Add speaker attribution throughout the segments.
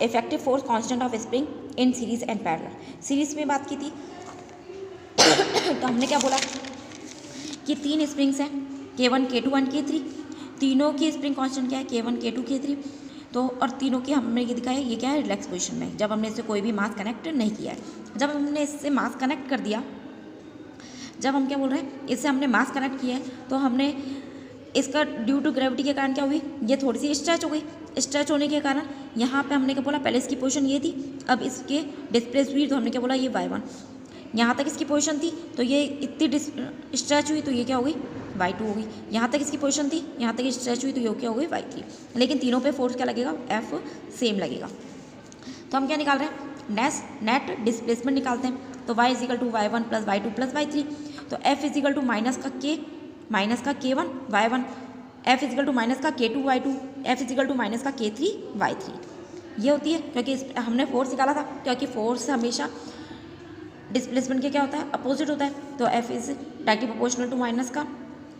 Speaker 1: Effective force constant of spring in series and parallel. Series में बात की थी तो हमने क्या बोला कि 3 स्प्रिंग्स हैं K1 K2 एंड K3, तीनों की स्प्रिंग कांस्टेंट क्या है K1 K2 K3। तो और तीनों की हमने ये दिखाया ये क्या है रिलैक्स पोजीशन में, जब हमने इससे कोई भी मास कनेक्ट नहीं किया है। जब हमने इससे मास कनेक्ट कर दिया, जब हम क्या बोल रहे हैं इससे हमने मास कनेक्ट किया है तो हमने इसका ड्यू टू ग्रेविटी के कारण क्या हुई, ये थोड़ी सी स्ट्रेच हो गई। स्ट्रेच होने के कारण यहाँ पे हमने क्या बोला, पहले इसकी पोजीशन ये थी, अब इसके डिस्प्लेस हुई तो हमने क्या बोला ये y1। यहाँ तक इसकी पोजीशन थी तो ये इतनी स्ट्रेच हुई तो ये क्या हो गई y2 हो गई। यहाँ तक इसकी पोजीशन थी, यहाँ तक स्ट्रेच हुई तो ये क्या हो गई y3। लेकिन तीनों पे फोर्स क्या लगेगा, F सेम लगेगा। तो हम क्या निकाल रहे हैं, नेट डिस्प्लेसमेंट निकालते हैं। तो y equal to y1 plus y2 plus y3। तो F इजिकल टू माइनस का K1 y1, F equal to minus का K2 y2, F equal to minus का K3 y3। ये होती है क्योंकि हमने फोर्स निकाला था, क्योंकि फोर्स हमेशा डिस्प्लेसमेंट के क्या होता है अपोजिट होता है। तो F is directly proportional to minus का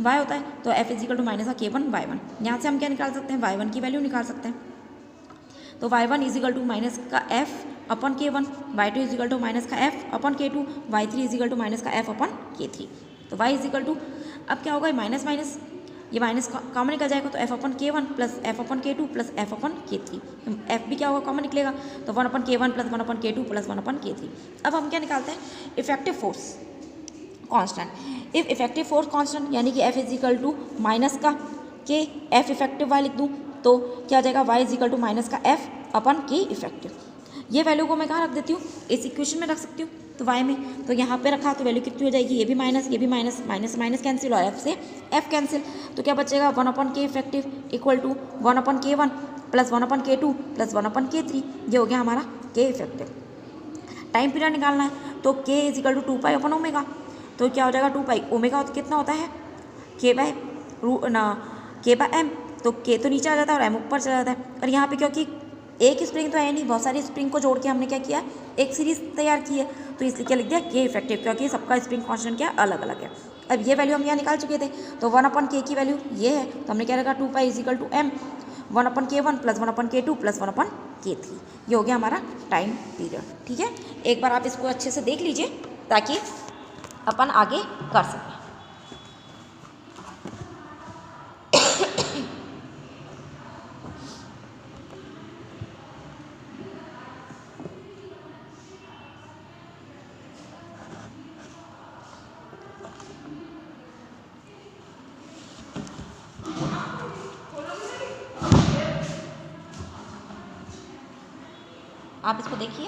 Speaker 1: y होता है, तो F इजिकल टू माइनस का K1 y1। यहाँ से हम क्या निकाल सकते हैं, y1 की वैल्यू निकाल सकते हैं। तो y1 इजिकल टू माइनस का F upon K1, y2 equal to minus का F upon K2, y3 equal to minus का F अपन K3। तो y इजिकल टू अब क्या होगा, माइनस माइनस ये माइनस कॉमन निकल जाएगा, तो F upon K1 plus F upon K2 plus F upon K3। F भी क्या होगा कॉमन निकलेगा, तो 1 अपन K1 प्लस 1 अपन K2 प्लस 1 अपन K3। अब हम क्या निकालते हैं, effective force constant. If effective force constant यानी कि F इजिकल टू माइनस का K F इफेक्टिव y लिख दूँ तो क्या आ जाएगा, y इजिकल टू माइनस का F अपन K इफेक्टिव। ये वैल्यू को मैं कहाँ रख देती हूँ, इस इक्वेशन में रख सकती हूँ। तो y में तो यहाँ पे रखा तो वैल्यू कितनी हो जाएगी, ये भी माइनस माइनस माइनस कैंसिल और F से F कैंसिल। तो क्या बचेगा, 1 upon K effective equal to 1 upon K1 plus 1 upon K2 plus 1 upon K3। ये हो गया हमारा K इफेक्टिव। टाइम पीरियड निकालना है तो K equal to 2 pi upon omega. तो क्या हो जाएगा 2 पाई ओमेगा कितना होता है K बाय M। तो K तो नीचे आ जाता है और M ऊपर चला जाता है। और यहाँ पे क्योंकि एक स्प्रिंग तो है नहीं, बहुत सारी स्प्रिंग को जोड़ के हमने क्या किया, एक सीरीज तैयार की है, तो इसलिए क्या लिख दिया K इफेक्टिव, क्योंकि सबका स्प्रिंग कांस्टेंट क्या अलग अलग है। अब ये वैल्यू हम यहाँ निकाल चुके थे, तो 1 अपन K की वैल्यू ये है, तो हमने क्या रखा 2 pi is equal to M 1 upon K1 plus 1 upon K2 plus 1 upon K3। ये हो गया हमारा टाइम पीरियड। ठीक है, एक बार आप इसको अच्छे से देख लीजिए ताकि अपन आगे कर सकें। आप इसको देखिए,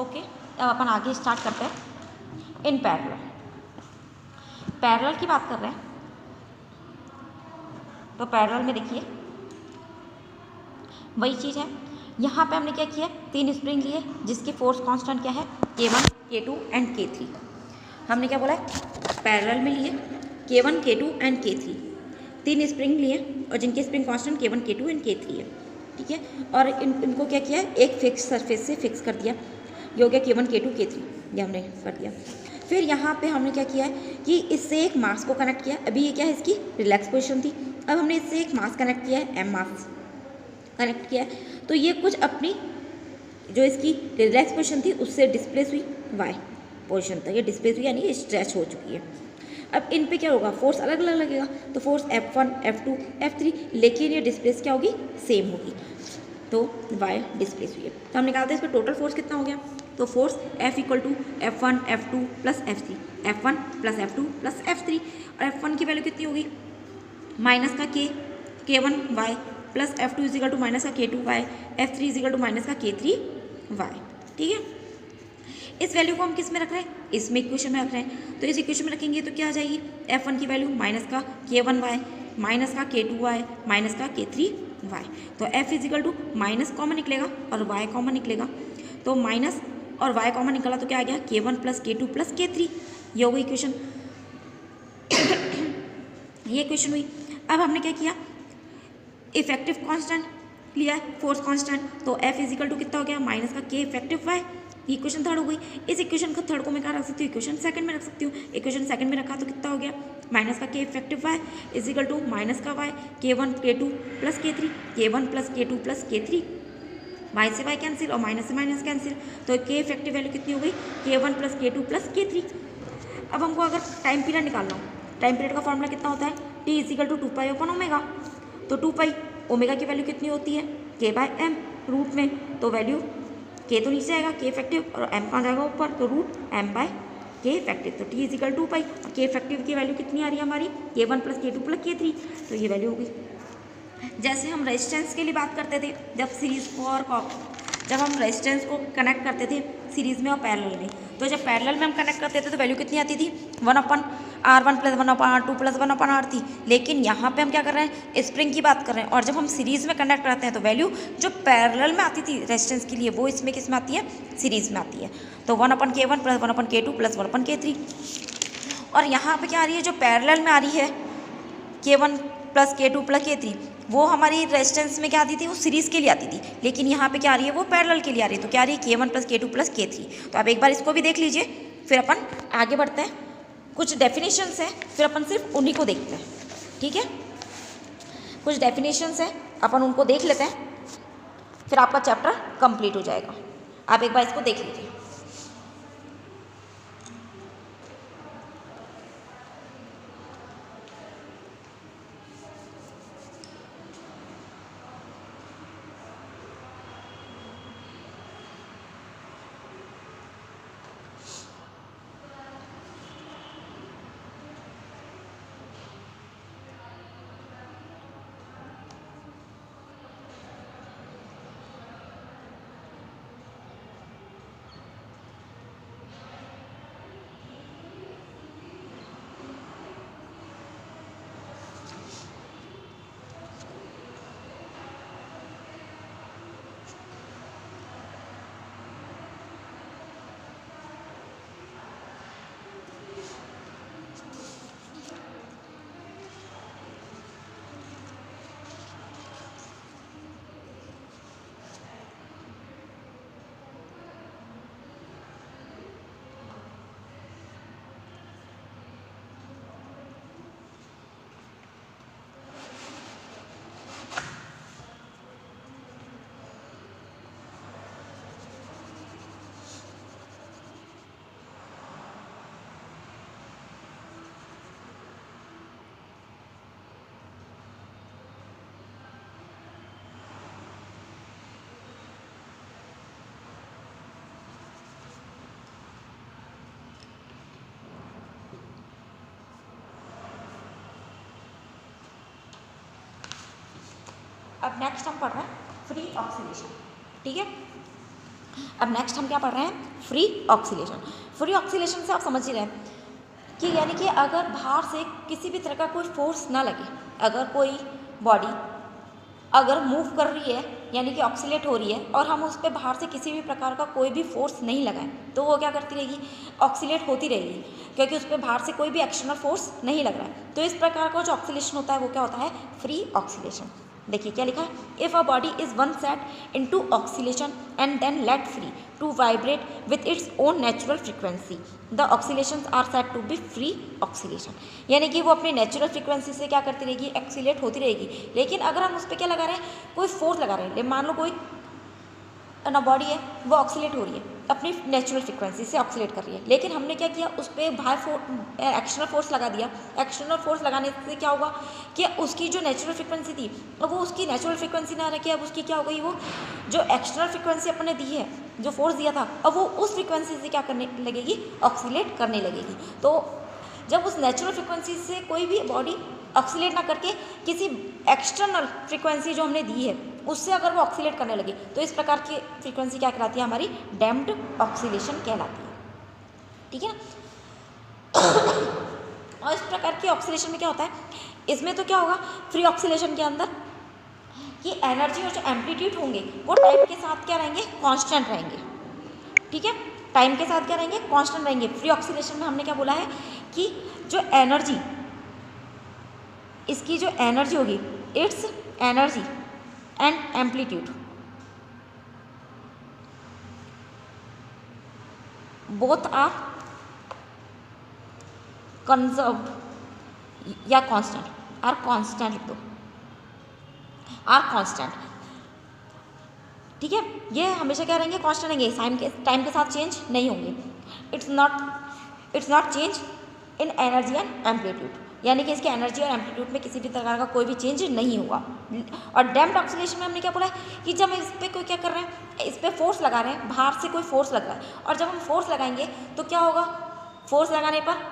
Speaker 1: ओके। अब अपन आगे स्टार्ट करते हैं इन पैरेलल। पैरेलल की बात कर रहे हैं तो पैरेलल में देखिए वही चीज़ है, यहाँ पे हमने क्या किया, 3 स्प्रिंग लिए जिसकी फोर्स कांस्टेंट क्या है K1 K2 एंड K3। हमने क्या बोला है पैरेलल में लिए K1 K2 and K3। 3 spring लिए और जिनके spring constant K1 K2 and K3 है, ठीक है। और इनको क्या किया है, एक फिक्स सरफेस से फिक्स कर दिया, ये हो गया K1 K2 K3, ये हमने कर दिया। फिर यहाँ पे हमने क्या किया है कि इससे एक मास को कनेक्ट किया। अभी ये क्या है, इसकी रिलैक्स पोजिशन थी, अब हमने इससे एक मास कनेक्ट किया है, M मास कनेक्ट किया है। तो ये कुछ अपनी जो इसकी रिलैक्स पोजिशन थी उससे डिस्प्लेस हुई Y पोजिशन तक, ये डिस्प्लेस हुई यानी स्ट्रेच हो चुकी है। अब इन पे क्या होगा, फोर्स अलग अलग लगेगा, तो फोर्स F1 F2 F3, लेकिन ये डिस्प्लेस क्या होगी, सेम होगी, तो Y डिस्प्लेस हुई है। तो हम निकालते हैं इस पर टोटल फोर्स कितना हो गया, तो force F equal to F1 F2 plus F3, F1 plus F2 plus F3, और F1 की वैल्यू कितनी होगी, माइनस का K1 Y plus F2 equal to minus का K2 Y, F3 is equal to minus का K3 Y, ठीक है। इस वैल्यू को हम किस में रख रहे हैं, इसमें इक्वेशन में रख रहे हैं, तो इस इक्वेशन में रखेंगे तो क्या आ जाएगी, F1 की वैल्यू माइनस का K1 Y माइनस का K2 Y माइनस का K3 Y, तो F equal to minus common निकलेगा और Y कॉमन निकलेगा, तो माइनस और Y कॉमन निकला तो क्या आ गया, K1 plus K2 plus K3, ये हो गई इक्वेशन, ये इक्वेशन हुई। अब हमने क्या किया, इफेक्टिव कांस्टेंट लिया है, फोर्स कांस्टेंट, तो F इजिकल टू कितना हो गया, माइनस का K इफेक्टिव Y, ये इक्वेशन थर्ड हो गई। इस इक्वेशन को थर्ड को मैं कहाँ रख सकती हूँ, इक्वेशन सेकंड में रख सकती हूँ। इक्वेशन सेकंड में रखा तो कितना हो गया, माइनस का K effective Y equal to minus का Y K1 K2 plus K3, K1 plus K2 plus K3, Y से Y कैंसिल और माइनस से माइनस कैंसिल, तो K इफेक्टिव वैल्यू कितनी हो गई, K1 plus K2 plus K3। अब हमको अगर टाइम पीरियड निकालना हो, टाइम पीरियड का फॉर्मूला कितना होता है, T equal to 2 pi upon omega, तो 2 पाई ओमेगा की वैल्यू कितनी होती है, K बाय M रूट में, तो वैल्यू K तो नीचे आएगा K इफेक्टिव और M कहाँ जाएगा ऊपर, तो root M by K effective, तो T इजिकल 2 पाई और K इफेक्टिव की वैल्यू कितनी आ रही है हमारी, K1 plus K2 plus K3, तो ये वैल्यू होगी। जैसे हम रेजिस्टेंस के लिए बात करते थे, जब हम रेजिस्टेंस को कनेक्ट करते थे सीरीज़ में और पैरेलल में, तो जब पैरेलल में हम कनेक्ट करते थे तो वैल्यू कितनी आती थी, 1/R1 plus 1/R2 plus 1/R थी। लेकिन यहाँ पे हम क्या कर रहे हैं, स्प्रिंग की बात कर रहे हैं, और जब हम सीरीज़ में कनेक्ट करते हैं तो वैल्यू जो पैरेलल में आती थी रेजिस्टेंस के लिए वो इसमें किस में आती है, सीरीज़ में आती है, तो 1/K1 plus 1/K2 plus 1/K3। और यहाँ पर क्या आ रही है, जो पैरेलल में आ रही है K1 plus K2 plus K3, वो हमारी रेजिस्टेंस में क्या आती थी, वो सीरीज़ के लिए आती थी, लेकिन यहाँ पे क्या आ रही है, वो पैरेलल के लिए आ रही है, तो क्या आ रही है, K1 plus K2 plus K3। तो अब एक बार इसको भी देख लीजिए, फिर अपन आगे बढ़ते हैं। कुछ डेफिनेशंस हैं, फिर अपन सिर्फ उन्हीं को देखते हैं, ठीक है। कुछ डेफिनेशंस हैं, अपन उनको देख लेते हैं, फिर आपका चैप्टर कंप्लीट हो जाएगा। आप एक बार इसको देख लीजिए। अब नेक्स्ट हम पढ़ रहे हैं फ्री ऑक्सीलेशन, ठीक है। अब नेक्स्ट हम क्या पढ़ रहे हैं, फ्री ऑक्सीलेशन। फ्री ऑक्सीलेशन से आप समझ ही रहे हैं कि यानी कि अगर बाहर से किसी भी तरह का कोई फोर्स ना लगे, अगर कोई बॉडी अगर मूव कर रही है यानी कि ऑक्सीलेट हो रही है और हम उस पर बाहर से किसी भी प्रकार का कोई भी फोर्स नहीं लगाएं, तो वो क्या करती रहेगी, ऑक्सीलेट होती रहेगी, क्योंकि उस पर बाहर से कोई भी एक्सटर्नल फोर्स नहीं लग रहा है। तो इस प्रकार का जो ऑक्सीलेशन होता है वो क्या होता है, फ्री ऑक्सीलेशन। देखिए क्या लिखा है, if a body is one set into oscillation and then let free to vibrate with its own natural frequency, the oscillations are set to be free oscillation. यानी कि वो अपनी नेचुरल फ्रीक्वेंसी से क्या करती रहेगी, एक्सीलेट होती रहेगी। लेकिन अगर हम उस पर क्या लगा रहे हैं, कोई फोर्स लगा रहे हैं, मान लो कोई ना बॉडी है वो ऑक्सीलेट हो रही है, अपनी नेचुरल फ्रीक्वेंसी से ऑक्सीलेट कर रही है, लेकिन हमने क्या किया, उस पर बाहर एक्सटर्नल फोर्स लगा दिया। एक्सटर्नल फोर्स लगाने से क्या होगा कि उसकी जो नेचुरल फ्रीक्वेंसी थी, अब वो उसकी नेचुरल फ्रीक्वेंसी ना रखी, अब उसकी क्या हो गई, वो जो एक्सटर्नल फ्रीक्वेंसी अपने दी है, जो फोर्स दिया था, अब वो उस फ्रीक्वेंसी से क्या करने लगेगी, ऑक्सीलेट करने लगेगी। तो जब उस नेचुरल फ्रीक्वेंसी से कोई भी बॉडी ऑक्सीलेट ना करके किसी एक्सटर्नल फ्रीक्वेंसी जो हमने दी है उससे अगर वो ऑक्सीलेट करने लगे, तो इस प्रकार की फ्रीक्वेंसी क्या कहलाती है, हमारी डैम्प्ड ऑक्सीलेशन कहलाती है। ठीक है ना। और इस प्रकार की ऑक्सीलेशन में क्या होता है, इसमें तो क्या होगा, फ्री ऑक्सीलेशन के अंदर कि एनर्जी और जो एम्पलीट्यूड होंगे वो टाइम के साथ क्या रहेंगे, कांस्टेंट रहेंगे। ठीक है, टाइम के साथ क्या रहेंगे, कांस्टेंट रहेंगे। फ्री ऑक्सीलेशन में हमने क्या बोला है कि जो एनर्जी, इसकी जो एनर्जी होगी, it's energy and amplitude both are conserved या कांस्टेंट, आर कांस्टेंट लिख दो, आर कांस्टेंट। ठीक है, ये हमेशा क्या रहेंगे, कांस्टेंट रहेंगे, टाइम के साथ चेंज नहीं होंगे। It's not change in energy and amplitude, यानी कि इसके एनर्जी और एम्पलीट्यूड में किसी भी प्रकार का कोई भी चेंज नहीं होगा। और डैम्प्ड ऑक्सीलेशन में हमने क्या बोला है कि जब हम इस पर कोई क्या कर रहे हैं, इस पर फोर्स लगा रहे हैं, बाहर से कोई फोर्स लग रहा है, और जब हम फोर्स लगाएंगे तो क्या होगा, फोर्स लगाने पर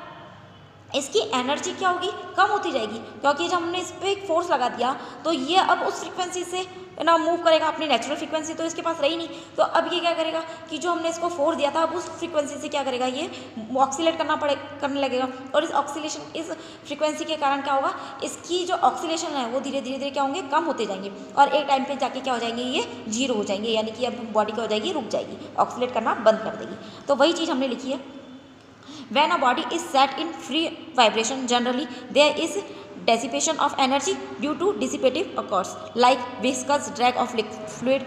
Speaker 1: इसकी एनर्जी क्या होगी, कम होती जाएगी, क्योंकि जब हमने इस पर एक फोर्स लगा दिया तो ये अब उस फ्रीक्वेंसी से ना मूव करेगा, अपनी नेचुरल फ्रीक्वेंसी तो इसके पास रही नहीं, तो अब ये क्या करेगा कि जो हमने इसको फोर्स दिया था अब उस फ्रीक्वेंसी से क्या करेगा, ये ऑक्सीलेट करने लगेगा। और इस ऑक्सीलेशन, इस फ्रीक्वेंसी के कारण क्या होगा, इसकी जो ऑक्सीलेशन है वो धीरे धीरे क्या होंगे, कम होते जाएंगे, और एक टाइम पे जाके क्या हो जाएंगे, ये जीरो हो जाएंगे, यानी कि अब बॉडी क्या हो जाएगी, रुक जाएगी, ऑक्सीलेट करना बंद कर देगी। तो वही चीज़ हमने लिखी है, when a body is set in free vibration generally there is dissipation of energy due to dissipative occurs like viscous drag of fluid,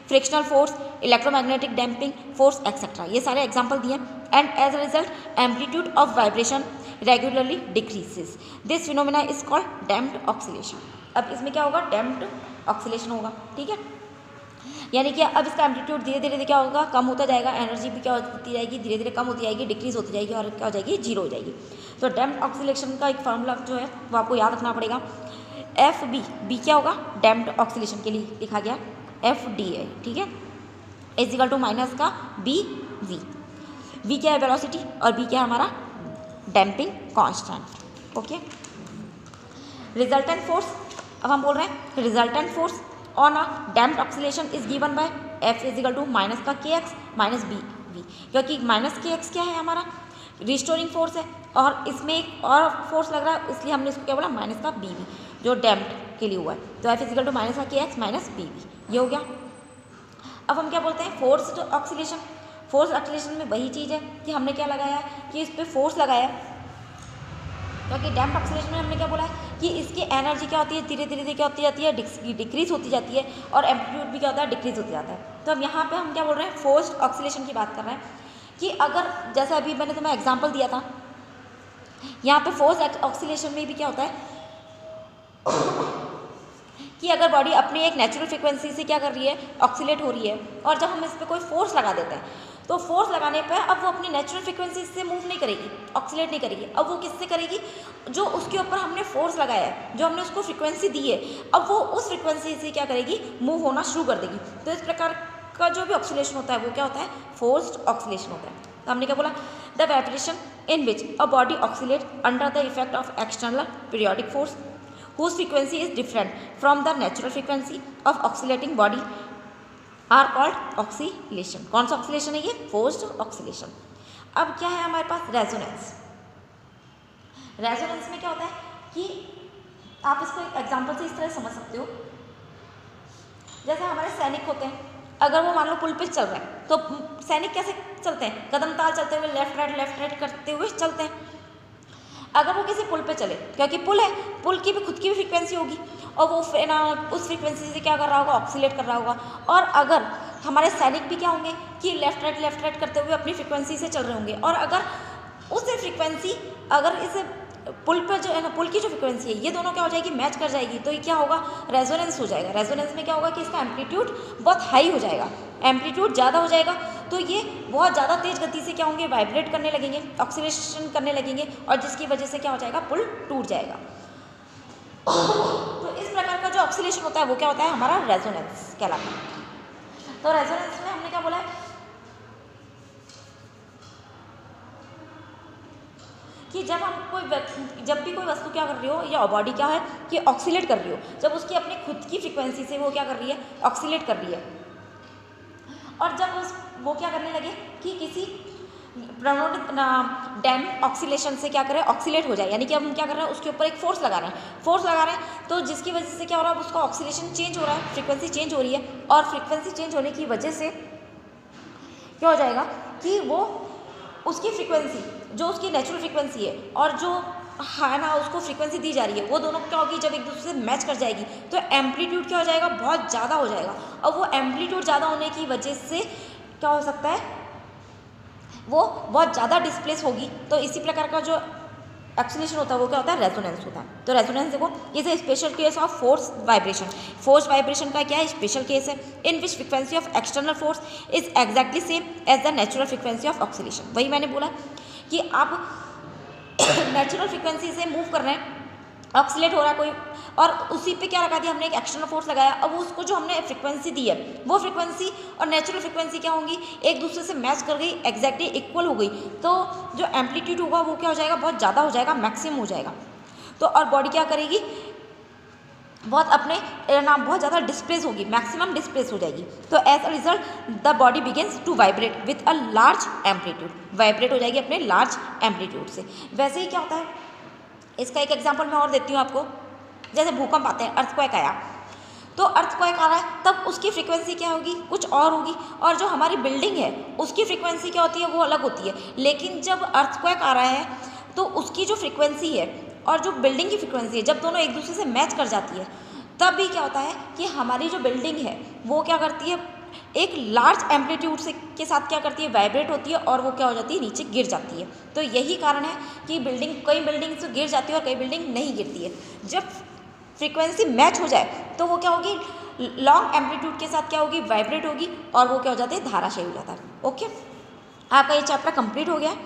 Speaker 1: frictional force, electromagnetic damping force etc. ये सारे एग्जाम्पल दिए। and as a result amplitude of vibration regularly decreases, this phenomena is called damped oscillation। अब इसमें क्या होगा, damped oscillation होगा। ठीक है, यानी कि अब इसका एम्पलीट्यूड धीरे धीरे क्या होगा, कम होता जाएगा, एनर्जी भी क्या होती जाएगी, धीरे धीरे कम होती जाएगी, डिक्रीज होती जाएगी, और क्या हो जाएगी, जीरो हो जाएगी। तो डैम्प्ड ऑक्सीलेशन का एक फार्मूला जो है वो आपको याद रखना पड़ेगा, एफ बी क्या होगा, डैम्प्ड ऑक्सीलेशन के लिए लिखा गया एफ डी है। ठीक है, इज इक्वल टू माइनस का बी वी क्या है, वेलोसिटी, और बी क्या है हमारा damping constant. Okay, resultant force, अब हम बोल रहे हैं resultant force on a damped oscillation is given by F is equal to minus का K X minus B V, क्योंकि माइनस के एक्स क्या है, हमारा रिस्टोरिंग फोर्स है, और इसमें एक और फोर्स लग रहा है, इसलिए हमने इसको क्या बोला, माइनस का बी वी जो डैम्प्ड के लिए हुआ है। तो F is equal to minus का K X minus B we, ये हो गया। अब हम क्या बोलते हैं, फोर्स्ड ऑक्सीलेशन। फोर्स ऑक्सीलेशन में वही चीज़ है कि हमने क्या लगाया कि इस पर फोर्स लगाया, क्योंकि डैम्प्ड ऑक्सीलेशन में हमने क्या बोला है कि इसकी एनर्जी क्या होती है, धीरे धीरे क्या होती जाती है, डिक्रीज होती जाती है, और एम्पलीट्यूड भी क्या होता है, डिक्रीज होती जाता है। तो अब यहाँ पे हम क्या बोल रहे हैं, फोर्स्ड ऑक्सीलेशन की बात कर रहे हैं कि अगर जैसे अभी मैंने तुम्हें एग्जांपल दिया था, यहाँ पे फोर्स ऑक्सीलेशन में भी क्या होता है कि अगर बॉडी अपनी एक नेचुरल फ्रीक्वेंसी से क्या कर रही है, ऑक्सीलेट हो रही है, और जब हम इस पर कोई फोर्स लगा देते हैं तो फोर्स लगाने पर अब वो अपनी नेचुरल फ्रीक्वेंसी से मूव नहीं करेगी, ऑक्सीलेट नहीं करेगी, अब वो किससे करेगी, जो उसके ऊपर हमने फोर्स लगाया है, जो हमने उसको फ्रीक्वेंसी दी है, अब वो उस फ्रीक्वेंसी से क्या करेगी, मूव होना शुरू कर देगी। तो इस प्रकार का जो भी ऑक्सीलेशन होता है वो क्या होता है, फोर्स्ड ऑक्सीलेशन होता है। तो हमने क्या बोला, the vibration in which a body oxalate under the effect of external periodic force whose frequency is different from the natural frequency of oscillating body are called oscillation। कौन सा ऑक्सीलेशन है ये, फोर्स्ड ऑक्सीलेशन। अब क्या है हमारे पास, resonance. Resonance में क्या होता है कि आप इसको एक एग्जांपल से इस तरह समझ सकते हो जैसे हमारे सैनिक होते हैं, अगर वो मान लो पुल पे चल रहे हैं तो सैनिक कैसे चलते हैं, कदम ताल चलते हुए लेफ्ट राइट करते हुए चलते हैं। अगर वो किसी पुल पे चले, क्योंकि पुल है, पुल की भी खुद की भी फ्रीक्वेंसी होगी और वो उस फ्रीक्वेंसी से क्या कर रहा होगा, ऑक्सीलेट कर रहा होगा। और अगर हमारे सैनिक भी क्या होंगे कि लेफ्ट राइट करते हुए अपनी फ्रीक्वेंसी से चल रहे होंगे, और अगर उस फ्रीक्वेंसी अगर इस पुल पर जो है ना, पुल की जो फ्रीक्वेंसी है, ये दोनों क्या हो जाएगी, मैच कर जाएगी, तो ये क्या होगा, रेजोनेंस हो जाएगा। रेजोनेंस में क्या होगा कि इसका एम्पलीट्यूड बहुत हाई हो जाएगा, एम्पलीट्यूड ज़्यादा हो जाएगा, तो ये बहुत ज़्यादा तेज गति से क्या होंगे, वाइब्रेट करने लगेंगे, ऑक्सीलेशन करने लगेंगे, और जिसकी वजह से क्या हो जाएगा, पुल टूट जाएगा। तो इस प्रकार का जो ऑक्सीलेशन होता है वो क्या होता है, हमारा रेजोनेंस कहलाता है। तो रेजोनेंस में हमने क्या बोला है कि जब भी कोई वस्तु क्या कर रही हो, या बॉडी क्या है कि ऑक्सीलेट कर रही हो, जब उसकी अपनी खुद की फ्रीक्वेंसी से वो क्या कर रही है, ऑक्सीलेट कर रही है, और जब वो क्या करने लगे कि किसी प्रणोदित डैम ऑक्सीलेशन से क्या करें, ऑक्सीलेट हो जाए, यानी कि हम क्या कर रहे हैं, उसके ऊपर एक फोर्स लगा रहे हैं, तो जिसकी वजह से क्या हो रहा है, उसका ऑक्सीलेशन चेंज हो रहा है, फ्रीक्वेंसी चेंज हो रही है, और फ्रीक्वेंसी चेंज होने की वजह से क्या हो जाएगा कि वो उसकी फ्रीक्वेंसी, जो उसकी नेचुरल फ्रीक्वेंसी है और जो है ना उसको फ्रीक्वेंसी दी जा रही है, वो दोनों क्या होगी, जब एक दूसरे से मैच कर जाएगी तो एम्पलीट्यूड क्या हो जाएगा, बहुत ज़्यादा हो जाएगा। और वो एम्पलीट्यूड ज़्यादा होने की वजह से क्या हो सकता है, वो बहुत ज़्यादा डिस्प्लेस होगी। तो इसी प्रकार का जो एक्सीलेशन होता है वो क्या होता है, रेजोनेंस होता है। तो रेजोनेंस देखो, is a special case of force vibration. Force vibration का क्या है, स्पेशल केस है, in which frequency of external force is exactly same as the natural frequency of oscillation. वही मैंने बोला कि आप नेचुरल फ्रीक्वेंसी से मूव कर रहे हैं, ऑक्सीलेट हो रहा है कोई, और उसी पे क्या लगा दिया हमने, एक एक्सटर्नल फोर्स लगाया। अब उसको जो हमने फ्रीक्वेंसी दी है, वो फ्रीक्वेंसी और नेचुरल फ्रीक्वेंसी क्या होंगी, एक दूसरे से मैच कर गई, एग्जैक्टली इक्वल हो गई, तो जो एम्पलीट्यूड होगा वो क्या हो जाएगा, बहुत ज़्यादा हो जाएगा, मैक्सिमम हो जाएगा। तो और बॉडी क्या करेगी, बहुत ज़्यादा डिस्प्लेस होगी, मैक्सिमम डिस्प्लेस हो जाएगी। तो as a result the body begins to vibrate with a large amplitude, vibrate हो जाएगी अपने लार्ज एम्पलीट्यूड से। वैसे ही क्या होता है, इसका एक एग्जांपल मैं और देती हूँ आपको। जैसे भूकंप आते हैं, अर्थक्वेक आया, तो अर्थक्वेक आ रहा है, तब उसकी फ्रीक्वेंसी क्या होगी, कुछ और होगी, और जो हमारी बिल्डिंग है उसकी फ्रीक्वेंसी क्या होती है, वो अलग होती है। लेकिन जब अर्थक्वेक आ रहा है तो उसकी जो फ्रीक्वेंसी है और जो बिल्डिंग की फ्रीक्वेंसी है, जब दोनों एक दूसरे से मैच कर जाती है, तब भी क्या होता है कि हमारी जो बिल्डिंग है वो क्या करती है, एक लार्ज एम्पलीट्यूड से के साथ क्या करती है, वाइब्रेट होती है, और वो क्या हो जाती है, नीचे गिर जाती है। तो यही कारण है कि कई बिल्डिंग से गिर जाती है और कई बिल्डिंग नहीं गिरती है। जब फ्रीक्वेंसी मैच हो जाए तो वो क्या होगी, लॉन्ग एम्पलीट्यूड के साथ क्या होगी, वाइब्रेट होगी, और वो क्या हो जाती है, धाराशायी हो जाता है। ओके, आपका ये चैप्टर कंप्लीट हो गया।